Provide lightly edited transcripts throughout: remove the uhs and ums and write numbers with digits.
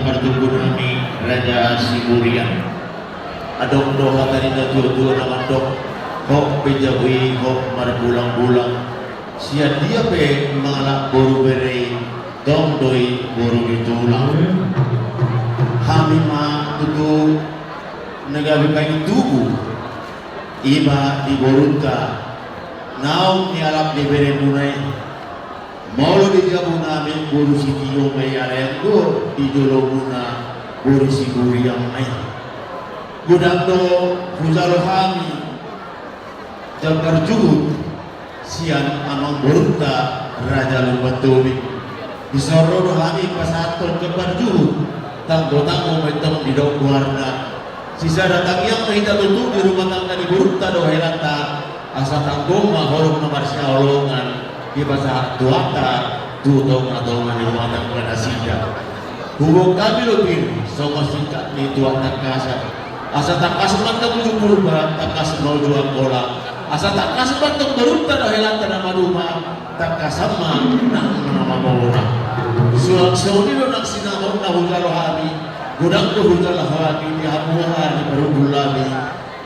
pertunggu kami Raja Sigurian. Adong doa tadi na dua nama dok. Hok pejawi hok marbulang-bulang. Sia dia pe mengalak boru beri dong doi boru ditulang. Kami ma tutu negawi kain tubuh. Iba di borunta. Naung ni alap di beri munai. Maulo di jabu namin boru sitiyo may arendo di jolo muna boru siguri yang ay. Gudang do fuzalo kami jabar juhud sian amang borunta Raja Lumbatobi. Disoro do kami pasaton jabar juhud tanggo may tong di daw warna. Sisa datang yang mahita tutu di rumah tangga di borunta do helata asa tanggo mahorong nomor siawlongan di pasar tuata tutong atau di rumah tangga nasida. Hubung kami lebih sama singkat di tuata kasar. Asa takas mantap tujuh purba takas 02 bola. Asa takas mantap berunta do helata nama rumah takas sama nama bola. Suami do nak sinamon na hujalo hami. Gudang do hujalo hami di hamuha di perubulami.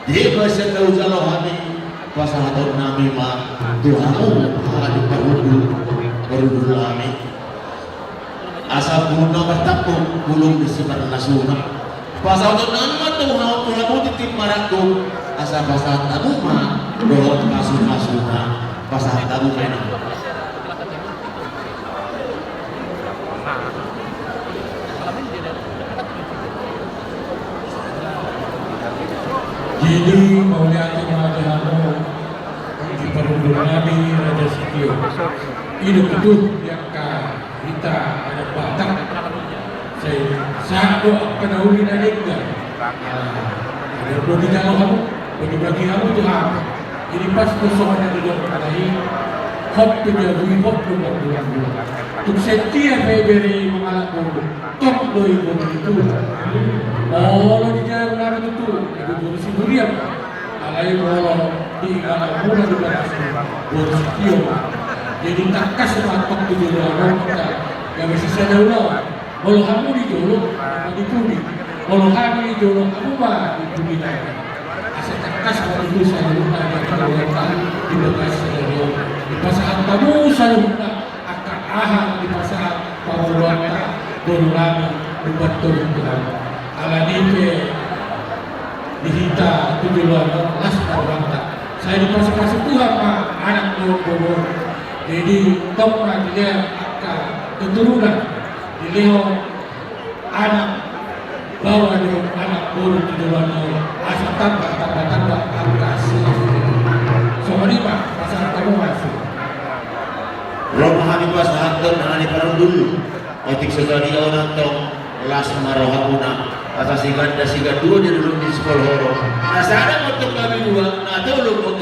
Di bahasa do hujalo hami pasahaton nami ma Tuhanmu di perubulami. Asa guna bertapung gulung di sebar nasuna. Pasahaton nami ma Tuhanmu titip maraku. Asa pasahatanmu ma dohot kasun-kasuna pasahatanmu menang. Jadi mauliati Mahadhamu di perundung Nabi Raja Sitio ini betul yang kita ada batak saya satu penahuli naliknya ada perlu dijangkau kamu bagi kamu itu apa jadi pas persoalan yang duduk katahi hop penjagui hop bulan untuk setiap beri mengalak bulu top doi bulu itu kalau dijangkau lalu itu bulu Sigurian alai kalau di anak muda juga bulu Sitio jadi takas matok di dulu orang kita yang bisa saya ulang kalau kamu di dulu di pudi kalau kamu di dulu kamu mah di pudi lagi asal takas kalau itu saya lupa kalau di bekas saya di pasangan kamu saya lupa akan ahang di pasangan pawawata berulama buat turun ala nipe dihita 7 las pawawata saya di pasangan Tuhan pak anak bobor jadi top dia akan keturunan dilihat anak bawa dia anak burung di dalam asal tambah angka soalnya pak pasal kamu masuk Roma hani pas haton hani parundul otik sekali orang tong las marohapuna atas siganda siga dua di dulu di sekolah horo. Nah sadar untuk kami dua, nah tahu lu